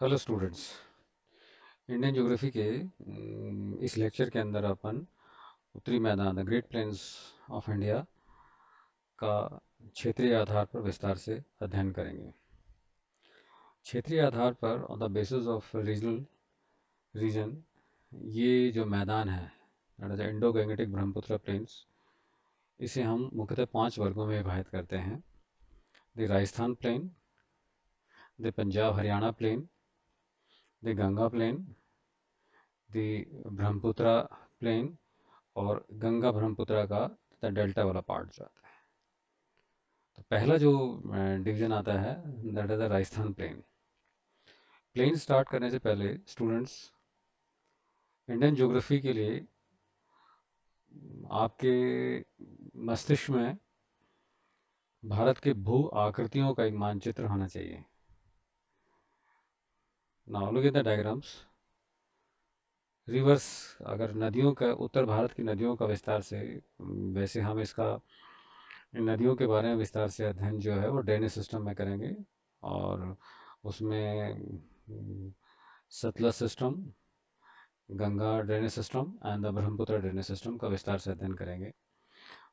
Hello students. Indian geography के इस lecture के अंदर अपन उत्तरी मैदान the great plains of India का क्षेत्रीय आधार पर विस्तार से अध्ययन करेंगे। क्षेत्रीय आधार पर on the basis of regional region, ये जो मैदान है that is Indo Gangetic Brahmaputra plains, इसे हम मुख्यतः 5 वर्गों में विभाजित करते हैं। The Rajasthan plain, the Punjab Haryana plain, the Ganga plain, the Brahmaputra plain और गंगा ब्रह्मपुत्र का डेल्टा वाला पार्ट जो आता है। तो पहला जो डिवीजन आता है that is the Rajasthan plain. Plain start करने से पहले स्टूडेंट्स, इंडियन ज्योग्राफी के लिए आपके मस्तिष्क में भारत के भू आकृतियों का एक मानचित्र होना चाहिए। Now look at the diagrams. Reverse, अगर नदियों का, उत्तर भारत की नदियों का विस्तार से, वैसे हम इसका इन नदियों के बारे में विस्तार से अध्ययन जो है वो ड्रेनेज सिस्टम में करेंगे, और उसमें Sutlej system, Ganga drainage system and the Brahmaputra drainage system का विस्तार से अध्ययन करेंगे।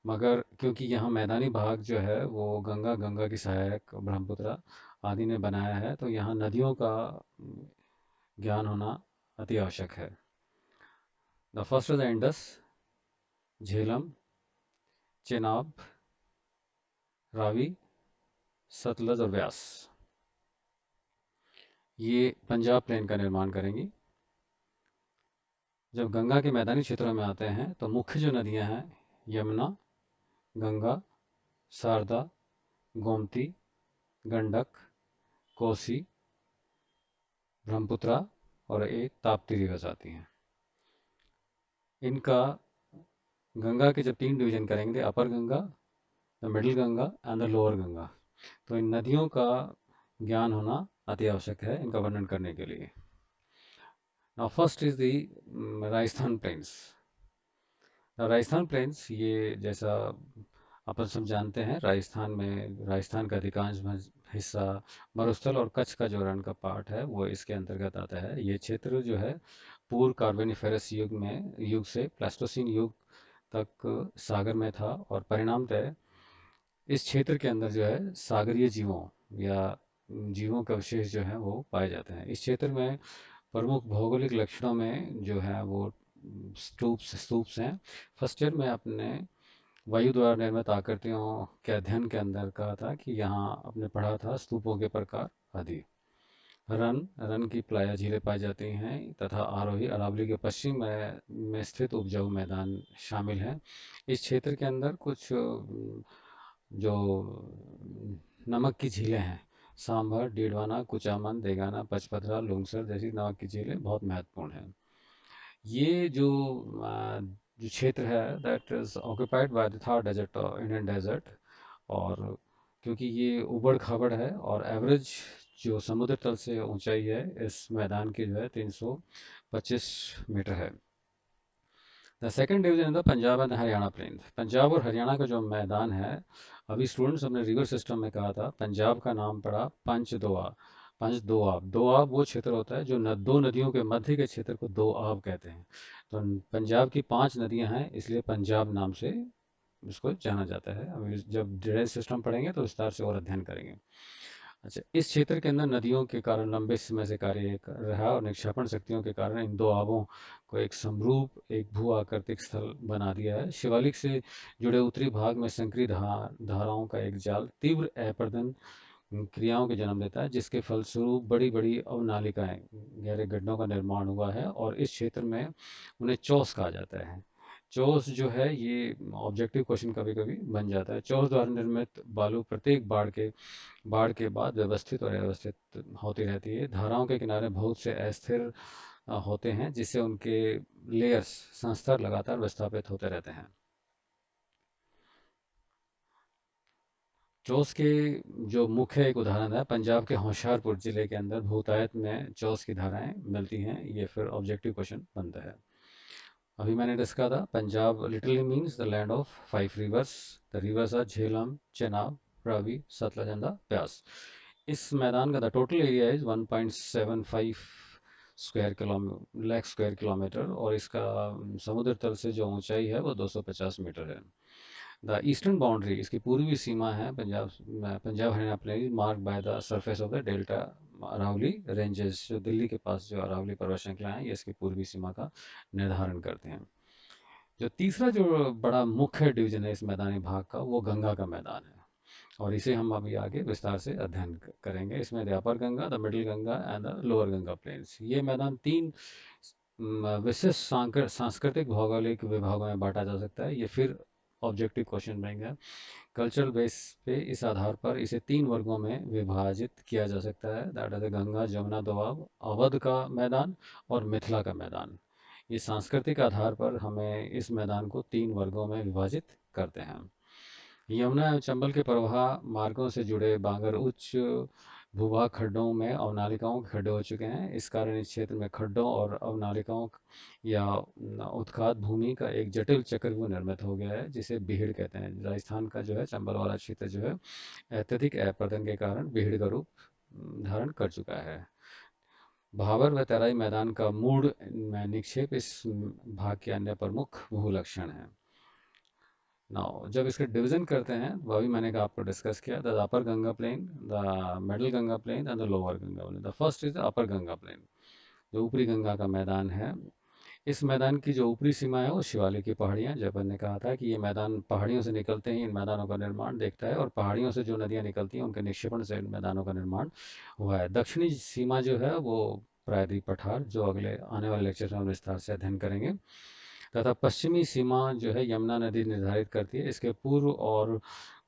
मगर क्योंकि यहाँ मैदानी भाग जो है वो गंगा, गंगा की सहायक ब्रह्मपुत्र आदि ने बनाया है, तो यहाँ नदियों का ज्ञान होना अति आवश्यक है। The first is the Indus, Jhelum, Chenab, Ravi, Sutlej और व्यास। ये पंजाब प्लेन का निर्माण करेंगी। जब गंगा के मैदानी क्षेत्रों में आते हैं तो मुख्य जो नदियां हैं यमुना, गंगा, शारदा, गोमती, गंडक, कोसी, ब्रह्मपुत्र और एक ताप्ती रिवर्स आती हैं। इनका गंगा के जब 3 डिवीजन करेंगे, upper Ganga, the middle Ganga and the lower Ganga, तो इन नदियों का ज्ञान होना अति आवश्यक है इनका वर्णन करने के लिए। Now first is the Rajasthan plains. Rajasthan plains, ये जैसा अपन सब जानते हैं, राजस्थान में, राजस्थान का अधिकांश हिस्सा मरुस्थल और कच्छ का जो रण का पार्ट है वो इसके अंतर्गत आता है। ये क्षेत्र जो है पूर्व कार्बोनिफेरस युग से प्लास्टोसीन युग तक सागर में था, और परिणामतः इस क्षेत्र के अंदर जो है सागरीय जीवों या जीवों का अवशेष जो है वो पाए जाते हैं। इस क्षेत्र में प्रमुख भौगोलिक लक्षणों में जो है वो स्तूप्स हैं। फर्स्ट ईयर में आपने वायु द्वारा निर्मित आकृतियों के अध्ययन के अंदर कहा था कि यहाँ आपने पढ़ा था स्तूपों के प्रकार आदि। रन की प्लाया झीलें पाई जाती हैं तथा आरोही अरावली के पश्चिम में स्थित उपजाऊ मैदान शामिल हैं। इस क्षेत्र के अंदर कुछ जो नमक की झीलें हैं, सांभर, डीडवाना, कुचामन, देगाना, पचपदरा, लुंगसर जैसी नमक की झीलें बहुत महत्वपूर्ण हैं। ये जो क्षेत्र है that is occupied by the Thar desert, Indian desert, और क्योंकि ये उबड़ खाबड़ है और एवरेज जो समुद्र तल से ऊंचाई है इस मैदान की जो है 325 मीटर है। The second division the Punjab and Haryana plain. Punjab और हरियाणा का जो मैदान है, अभी स्टूडेंट्स हमने रिवर सिस्टम में कहा था, पंजाब का नाम पड़ा पंच दोआब। पंच दोआब, दोआब वो क्षेत्र होता है जो दो नदियों के मध्य के क्षेत्र को दोआब कहते हैं। तो पंजाब की 5 नदियां हैं, इसलिए पंजाब नाम से इसको जाना जाता है। अभी जब ड्रेनेज सिस्टम पढ़ेंगे तो विस्तार से और अध्ययन करेंगे। अच्छा, इस क्षेत्र के अंदर नदियों के कारण लंबे समय से कार्य रहा, और निक्षेपण शक्तियों के कारण इन दो आबों को एक समरूप, एक भू आकृतिक स्थल बना दिया है। शिवालिक से जुड़े उत्तरी भाग में संक्रीय धाराओं का एक जाल तीव्र अपरदन क्रियाओं के जन्म देता है, जिसके फलस्वरूप बड़ी बड़ी अवनालिकाएं, गहरे गड्ढों का निर्माण हुआ है, और इस क्षेत्र में उन्हें चौस कहा जाता है। चौस जो है ये ऑब्जेक्टिव क्वेश्चन कभी कभी बन जाता है। चौस द्वारा निर्मित बालू प्रत्येक बाढ़ के बाद व्यवस्थित और अव्यवस्थित होती रहती है। धाराओं के किनारे बहुत से अस्थिर होते हैं, जिससे उनके लेयर्स, संस्तर लगातार विस्थापित होते रहते हैं। चौस के जो मुख्य एक उदाहरण है, पंजाब के होशियारपुर जिले के अंदर भूतायत में चौस की धाराएं मिलती हैं। ये फिर ऑब्जेक्टिव क्वेश्चन बनता है। अभी मैंने डिस्कस था Punjab literally means the land of 5 rivers. The rivers are Jhelum, Chenab, Ravi, Sutlej and the Beas. इस मैदान का the total area is 1.75 lakh square kilometre, और इसका समुद्र तल से जो ऊंचाई है वो 250 मीटर है। द ईस्टर्न बाउंड्री, इसकी पूर्वी सीमा है Punjab Haryana plain mark by the surface of the delta Aravalli ranges, जो दिल्ली के पास जो अरावली पर्वत श्रृंखला है, ये इसकी पूर्वी सीमा का निर्धारण करते हैं। जो तीसरा जो बड़ा मुख्य डिवीजन है इस मैदानी भाग का, वो गंगा का मैदान है, और इसे हम अभी आगे विस्तार से अध्ययन करेंगे। इसमें the upper Ganga, the middle Ganga and the lower Ganga plains. ये मैदान तीन विशिष्ट सांस्कृतिक भौगोलिक विभागों में बांटा जा सकता है। ये फिर ऑब्जेक्टिव क्वेश्चन बनेगा। कल्चरल बेस पे इस आधार पर इसे तीन वर्गों में विभाजित किया जा सकता है, दैट इज गंगा जमुना दोआब, अवध का मैदान और मिथिला का मैदान। ये सांस्कृतिक आधार पर हमें इस मैदान को तीन वर्गों में विभाजित करते हैं। यमुना एवं चंबल के प्रवाह मार्गों से जुड़े बांगर उच्च भूभाग खड्डों में अवनालिकाओं के खड्डे हो चुके हैं। इस कारण इस क्षेत्र में खड्डों और अवनालिकाओं या उत्खात भूमि का एक जटिल चक्रव्यूह निर्मित हो गया है, जिसे बीहड़ कहते हैं। राजस्थान का जो है चंबल वाला क्षेत्र जो है अत्यधिक अपरदन के कारण बीहड़ का रूप धारण कर चुका है। भाबर व तराई मैदान का मूड में निक्षेप इस भाग के अन्य प्रमुख भू लक्षण है। नाउ जब इसके डिवीजन करते हैं, वो अभी मैंने कहा आपको डिस्कस किया, the upper Ganga plain, the middle Ganga plain and the lower Ganga plain. The first is the upper Ganga plain, जो ऊपरी गंगा का मैदान है। इस मैदान की जो ऊपरी सीमा है वो शिवालिक की पहाड़ियाँ, जब मैंने कहा था कि ये मैदान पहाड़ियों से निकलते ही इन मैदानों का निर्माण देखता है, और पहाड़ियों से जो नदियाँ निकलती हैं उनके निक्षेपण से इन मैदानों का निर्माण हुआ है। दक्षिणी सीमा जो है वो प्रायद्वीप पठार, जो अगले आने वाले लेक्चर में हम विस्तार से अध्ययन करेंगे, तथा पश्चिमी सीमा जो है यमुना नदी निर्धारित करती है। इसके पूर्व और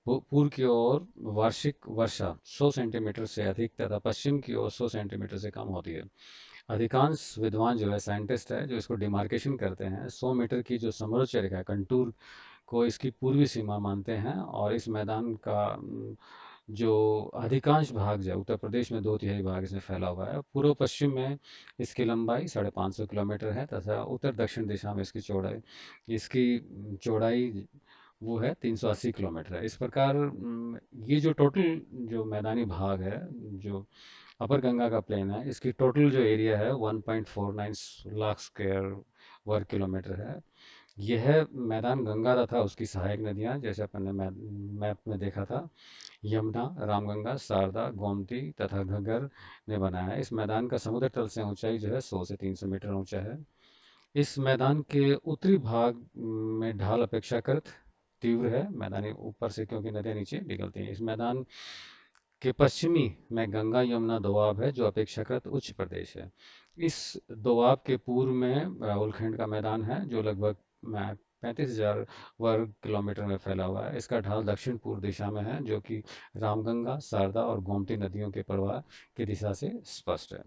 पूर्व की ओर वार्षिक वर्षा 100 सेंटीमीटर से अधिक तथा पश्चिम की ओर 100 सेंटीमीटर से कम होती है। अधिकांश विद्वान जो है साइंटिस्ट है जो इसको डिमार्केशन करते हैं 100 मीटर की जो समोच्च रेखा है कंटूर को इसकी पूर्वी सीमा मानते हैं, और इस मैदान का जो अधिकांश भाग जो है उत्तर प्रदेश में 2/3 भाग इसमें फैला हुआ है। पूर्व पश्चिम में इसकी लंबाई 550 किलोमीटर है तथा उत्तर दक्षिण दिशा में इसकी चौड़ाई वो है 380 किलोमीटर है। इस प्रकार ये जो टोटल जो मैदानी भाग है, जो अपर गंगा का प्लेन है, इसकी टोटल जो एरिया है 1.49 लाख स्क्वायर वर्ग किलोमीटर है। यह मैदान गंगा तथा उसकी सहायक नदियाँ, जैसे अपन ने मैप में देखा था, यमुना, रामगंगा, शारदा, गोमती तथा घग्गर ने बनाया है। इस मैदान का समुद्र तल से ऊंचाई जो है 100 से 300 मीटर ऊंचा है। इस मैदान के उत्तरी भाग में ढाल अपेक्षाकृत तीव्र है, मैदानी ऊपर से क्योंकि नदियाँ नीचे निकलती हैं। इस मैदान के पश्चिमी में गंगा यमुना दोआब है, जो अपेक्षाकृत उच्च प्रदेश है। इस दोआब के पूर्व में रावलखंड का मैदान है, जो लगभग 35,000 वर्ग किलोमीटर में फैला हुआ है। इसका ढाल दक्षिण पूर्व दिशा में है, जो कि रामगंगा, शारदा और गोमती नदियों के प्रवाह की दिशा से स्पष्ट है।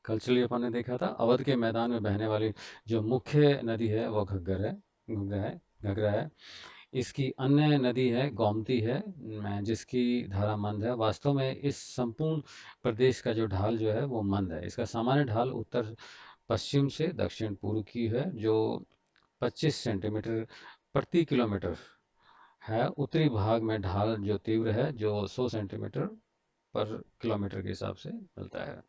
कल चलिए अपन ने देखा था अवध के मैदान में बहने वाली जो मुख्य नदी है वो घग्गर है। इसकी अन्य नदी है गोमती है, जिसकी धारा मंद है। वास्तव में इस संपूर्ण प्रदेश का जो ढाल जो है वो मंद है। इसका सामान्य ढाल उत्तर पश्चिम से दक्षिण पूर्व की है, जो 25 सेंटीमीटर प्रति किलोमीटर है। उत्तरी भाग में ढाल जो तीव्र है, जो 100 सेंटीमीटर पर किलोमीटर के हिसाब से मिलता है।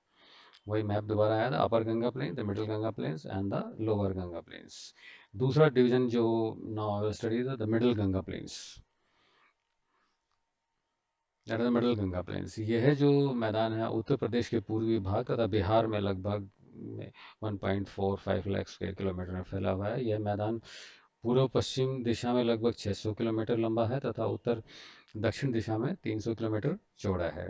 वही मैप दोबारा आया था, upper Ganga plain, the middle Ganga plains and the lower Ganga plains. दूसरा डिवीजन जो now study the middle Ganga plains, that is the middle Ganga plains. यह जो मैदान है उत्तर प्रदेश के पूर्वी भाग तथा बिहार में लगभग 1.45 लाख स्क्वायर किलोमीटर में फैला हुआ है। यह मैदान पूर्व पश्चिम दिशा में लगभग 600 किलोमीटर लंबा है तथा उत्तर दक्षिण दिशा में 300 किलोमीटर चौड़ा है।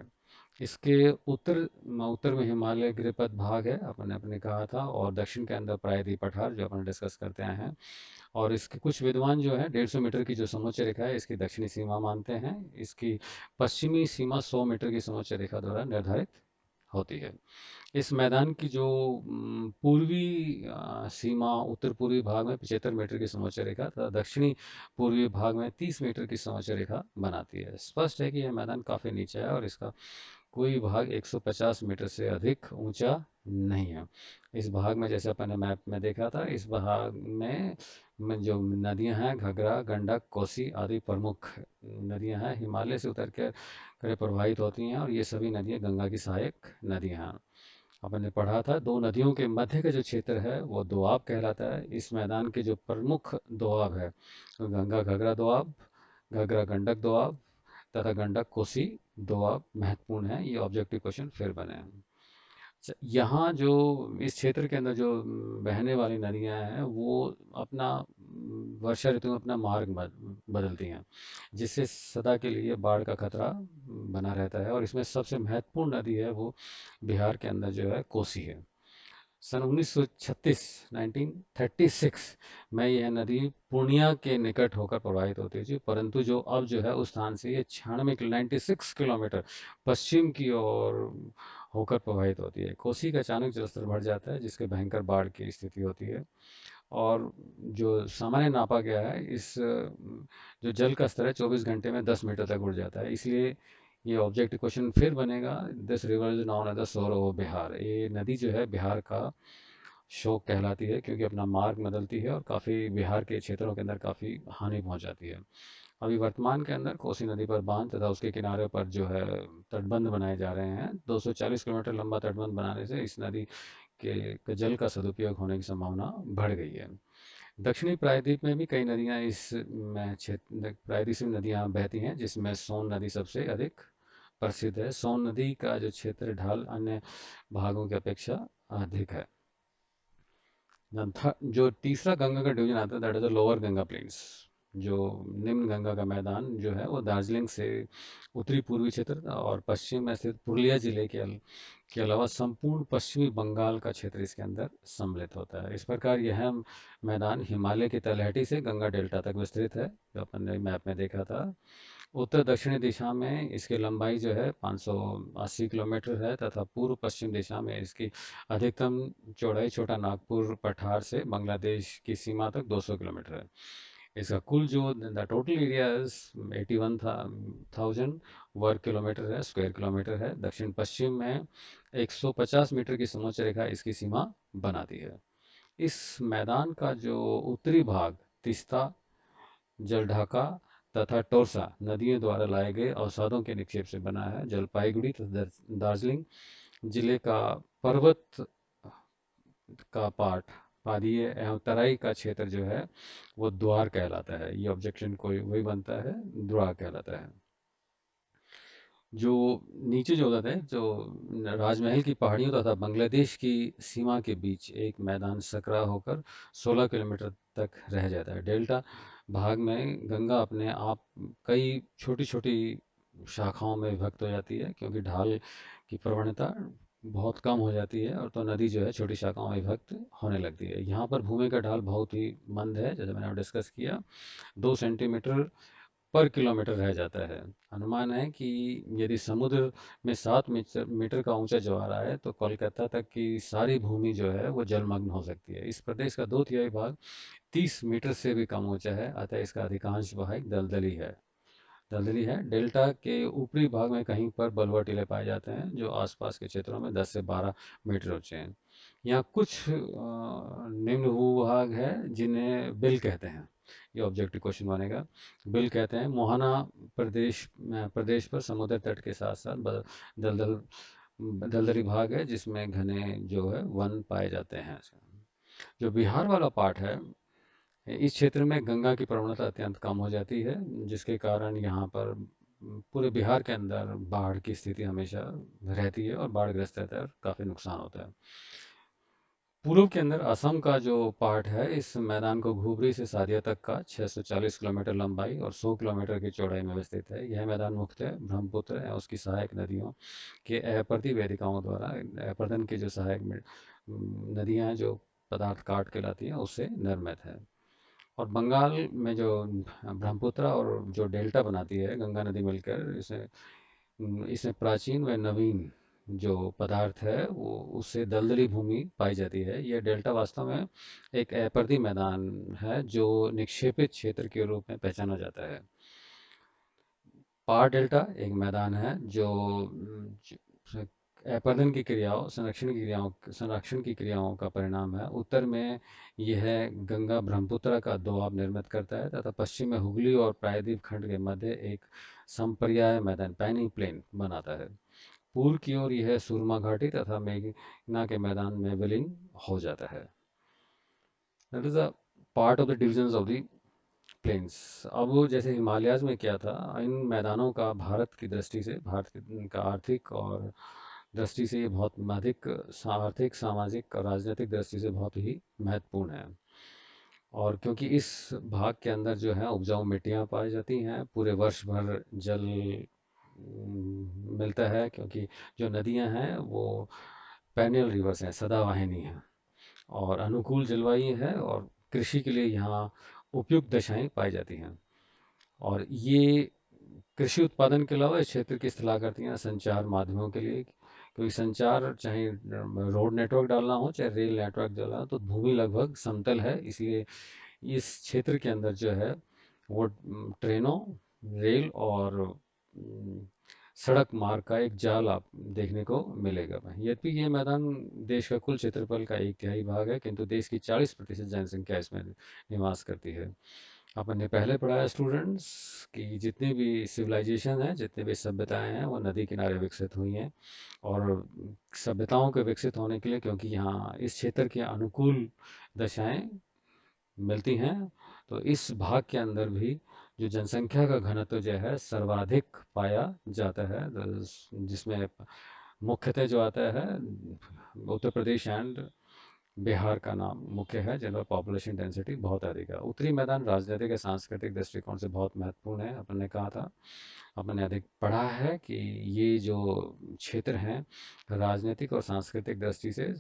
इसके उत्तर उत्तर में हिमालय गिरिपथ भाग है, अपन ने अपने कहा था, और दक्षिण के अंदर प्रायद्वीप पठार, जो अपन डिस्कस करते आए हैं। और इसके कुछ विद्वान जो है 150 मीटर की जो समोच्च रेखा है इसकी दक्षिणी सीमा मानते हैं। इसकी पश्चिमी सीमा 100 मीटर की समोच्च रेखा द्वारा निर्धारित होती है। इस मैदान की जो पूर्वी सीमा उत्तर पूर्वी भाग में 75 मीटर की समोच्च रेखा तथा दक्षिणी पूर्वी भाग में 30 मीटर की समोच्च रेखा बनाती है। स्पष्ट है कि यह मैदान काफ़ी नीचे है और इसका कोई भाग 150 मीटर से अधिक ऊंचा नहीं है। इस भाग में, जैसे अपन ने मैप में देखा था, इस भाग में जो नदियां हैं, घाघरा, गंडक, कोसी आदि प्रमुख नदियां हैं, हिमालय से उतर कर प्रवाहित होती हैं, और ये सभी नदियां गंगा की सहायक नदियां हैं। अपन ने पढ़ा था, दो नदियों के मध्य का जो क्षेत्र है वो दोआब कहलाता है। इस मैदान के जो प्रमुख दोआब है, गंगा घाघरा दोआब, घाघरा गंडक दोआब तथा गंडक कोसी दोआब महत्वपूर्ण है। ये ऑब्जेक्टिव क्वेश्चन फिर बने हैं। यहाँ जो इस क्षेत्र के अंदर जो बहने वाली नदियाँ हैं, वो अपना वर्षा ऋतु में अपना मार्ग बदलती हैं, जिससे सदा के लिए बाढ़ का खतरा बना रहता है। और इसमें सबसे महत्वपूर्ण नदी है वो बिहार के अंदर जो है कोसी है। सन 1936 1936 में यह नदी पूर्णिया के निकट होकर प्रवाहित होती थी, परंतु जो अब जो है उस स्थान से ये 96 किलोमीटर पश्चिम की ओर होकर प्रवाहित होती है। कोसी का अचानक जलस्तर बढ़ जाता है, जिसके भयंकर बाढ़ की स्थिति होती है। और जो सामान्य नापा गया है, इस जो जल का स्तर है 24 घंटे में 10 मीटर तक उड़ जाता है। इसलिए ये ऑब्जेक्टिव क्वेश्चन फिर बनेगा, this river is known as the sorrow of Bihar. ये नदी जो है बिहार का शोक कहलाती है, क्योंकि अपना मार्ग बदलती है और काफ़ी बिहार के क्षेत्रों के अंदर काफ़ी हानि पहुंचाती है। अभी वर्तमान के अंदर कोसी नदी पर बांध तथा उसके किनारे पर जो है तटबंध बनाए जा रहे हैं। 240 किलोमीटर लंबा तटबंध बनाने से इस नदी के जल का सदुपयोग होने की संभावना बढ़ गई है। दक्षिणी प्रायद्वीप में भी कई नदियां इस में क्षेत्र प्रायद्वीप में नदियां बहती हैं, जिसमें सोन नदी सबसे अधिक प्रसिद्ध है। सोन नदी का जो क्षेत्र ढाल अन्य भागों की अपेक्षा अधिक है। जो तीसरा गंगा का डिवीजन आता है, that is the lower Ganga plains. जो निम्न गंगा का मैदान जो है वो दार्जिलिंग से उत्तरी पूर्वी क्षेत्र और पश्चिम में स्थित पुरुलिया जिले के अलावा संपूर्ण पश्चिमी बंगाल का क्षेत्र इसके अंदर सम्मिलित होता है। इस प्रकार यह मैदान हिमालय की तलहटी से गंगा डेल्टा तक विस्तृत है, जो अपन ने मैप में देखा था। उत्तर दक्षिणी दिशा में इसकी लंबाई जो है 580 किलोमीटर है, तथा पूर्व पश्चिम दिशा में इसकी अधिकतम चौड़ाई छोटा नागपुर पठार से बांग्लादेश की सीमा तक 200 किलोमीटर है। इसका कुल जो द टोटल एरिया 81,000 वर्ग किलोमीटर है, स्क्वायर किलोमीटर है। दक्षिण पश्चिम में 150 मीटर की समोच्च रेखा इसकी सीमा बनाती है। इस मैदान का जो उत्तरी भाग तीस्ता, जलढाका तथा टोरसा नदियों द्वारा लाए गए अवसादों के निक्षेप से बना है। जलपाईगुड़ी तथा दार्जिलिंग जिले का पर्वत का पाठ, वादिय एवं तराई का क्षेत्र जो है वो द्वार कहलाता है। ये ऑब्जेक्शन कोई वही बनता है, द्वार कहलाता है। जो नीचे जो होता है, जो राजमहल की पहाड़ियों तथा बांग्लादेश की सीमा के बीच एक मैदान सकरा होकर 16 किलोमीटर तक रह जाता है। डेल्टा भाग में गंगा अपने आप कई छोटी छोटी शाखाओं में विभक्त हो जाती है, क्योंकि ढाल की प्रवणता बहुत कम हो जाती है, और तो नदी जो है छोटी शाखाओं में विभक्त होने लगती है। यहाँ पर भूमि का ढाल बहुत ही मंद है, जैसे मैंने डिस्कस किया, 2 सेंटीमीटर पर किलोमीटर रह जाता है। अनुमान है कि यदि समुद्र में 7 मीटर का ऊंचा ज्वार आए तो कोलकाता तक की सारी भूमि जो है वो जलमग्न हो सकती है। इस प्रदेश का 2/3 भाग 30 मीटर से भी कम ऊंचा है, अतः इसका अधिकांश भाग दलदली है। डेल्टा के ऊपरी भाग में कहीं पर बलुआ टीले पाए जाते हैं, जो आसपास के क्षेत्रों में 10 से 12 मीटर ऊंचे हैं। यहाँ कुछ निम्न भूभाग है जिन्हें बिल कहते हैं। ये ऑब्जेक्टिव क्वेश्चन बनेगा। बिल कहते हैं मोहाना प्रदेश पर समुद्र तट के साथ साथ दलदल दलदली भाग है, जिसमें घने जो है वन पाए जाते हैं। जो बिहार वाला पार्ट है, इस क्षेत्र में गंगा की प्रवणता अत्यंत कम हो जाती है, जिसके कारण यहाँ पर पूरे बिहार के अंदर बाढ़ की स्थिति हमेशा रहती है और बाढ़ग्रस्त रहता है और काफ़ी नुकसान होता है। पूर्व के अंदर असम का जो पार्ट है, इस मैदान को घुबरी से सादिया तक का 640 किलोमीटर लंबाई और 100 किलोमीटर की चौड़ाई में विस्तृत है। यह मैदान मुख्यतः ब्रह्मपुत्र और उसकी सहायक नदियों के अपर्ति वेदिकाओं द्वारा, अपर्दन की जो सहायक नदियाँ हैं, जो पदार्थ काट के लाती हैं, उससे निर्मित है। और बंगाल में जो ब्रह्मपुत्र और जो डेल्टा बनाती है गंगा नदी मिलकर, इसे इसमें प्राचीन व नवीन जो पदार्थ है वो उससे दलदली भूमि पाई जाती है। यह डेल्टा वास्तव में एक अपर्दी मैदान है, जो निक्षेपित क्षेत्र के रूप में पहचाना जाता है। पहाड़ डेल्टा एक मैदान है जो अपरदन की क्रियाओं संरक्षण की क्रियाओं का परिणाम है। उत्तर में यह गंगा ब्रह्मपुत्र का दोआब निर्मित करता है तथा पश्चिम में हुगली और प्रायद्वीप खंड के मध्य एक संपर्याय मैदान पैनी प्लेन बनाता है। पूर्व की ओर यह सुरमा घाटी तथा मेघना के मैदान में विलीन हो जाता है। That is a part of the division of the plains. अब वो जैसे हिमालयाज में क्या था, इन मैदानों का का आर्थिक और दृष्टि से ये बहुत अधिक आर्थिक, सामाजिक और राजनीतिक दृष्टि से बहुत ही महत्वपूर्ण है। और क्योंकि इस भाग के अंदर जो है उपजाऊ मिट्टियाँ पाई जाती हैं, पूरे वर्ष भर जल मिलता है, क्योंकि जो नदियाँ हैं वो पेरिनियल रिवर्स हैं, सदावाहिनी हैं, और अनुकूल जलवायु है, और कृषि के लिए यहाँ उपयुक्त दशाएं पाई जाती हैं। और ये कृषि उत्पादन के अलावा इस क्षेत्र की स्थलाकृतियाँ संचार माध्यमों के लिए, क्योंकि संचार चाहे रोड नेटवर्क डालना हो चाहे रेल नेटवर्क डालना हो, तो भूमि लगभग समतल है, इसलिए इस क्षेत्र के अंदर जो है वो ट्रेनों, रेल और सड़क मार्ग का एक जाल आप देखने को मिलेगा। यद्यपि ये मैदान देश का कुल क्षेत्रफल का 1/3 भाग है, किंतु देश की 40% जनसंख्या इसमें निवास करती है। अपन ने पहले पढ़ा है स्टूडेंट्स कि जितनी भी सिविलाइजेशन है, जितनी भी सभ्यताएं हैं, वो नदी किनारे विकसित हुई हैं। और सभ्यताओं के विकसित होने के लिए, क्योंकि यहाँ इस क्षेत्र के अनुकूल दशाएं मिलती हैं, तो इस भाग के अंदर भी जो जनसंख्या का घनत्व जो है सर्वाधिक पाया जाता है, जिसमें मुख्यतः जो आता है उत्तर प्रदेश एंड बिहार का नाम मुख्य है, जिनमें पॉपुलेशन डेंसिटी बहुत अधिक है। उत्तरी मैदान राजनीतिक या सांस्कृतिक दृष्टिकोण से बहुत महत्वपूर्ण है। अपन ने कहा था, अपन ने अधिक पढ़ा है कि ये जो क्षेत्र हैं राजनीतिक और सांस्कृतिक दृष्टि से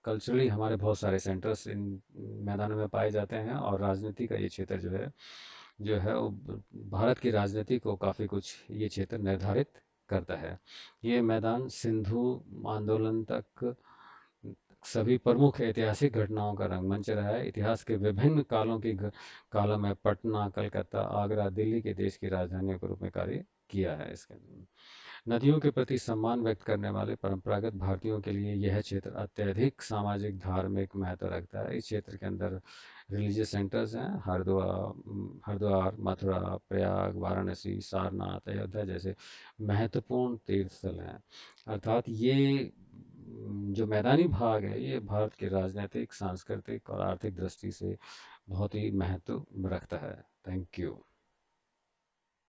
कल्चरली हमारे बहुत सारे सेंटर्स इन मैदानों में पाए जाते हैं, और राजनीति का ये क्षेत्र जो है वो भारत की राजनीति को काफ़ी कुछ ये क्षेत्र निर्धारित करता है। ये मैदान सिंधु आंदोलन तक सभी प्रमुख ऐतिहासिक घटनाओं का रंगमंच रहा है। इतिहास के विभिन्न कालों में पटना, कलकत्ता, आगरा, दिल्ली के देश की राजधानियों के रूप में कार्य किया है। इसके नदियों के प्रति सम्मान व्यक्त करने वाले परंपरागत भारतीयों के लिए यह क्षेत्र अत्यधिक सामाजिक धार्मिक महत्व रखता है। इस क्षेत्र के अंदर रिलीजियस सेंटर्स हैं, हरिद्वार, मथुरा, प्रयाग, वाराणसी, सारनाथ, अयोध्या जैसे महत्वपूर्ण तीर्थ स्थल हैं। अर्थात ये जो मैदानी भाग है, ये भारत के राजनीतिक, सांस्कृतिक और आर्थिक दृष्टि से बहुत ही महत्व रखता है। Thank you.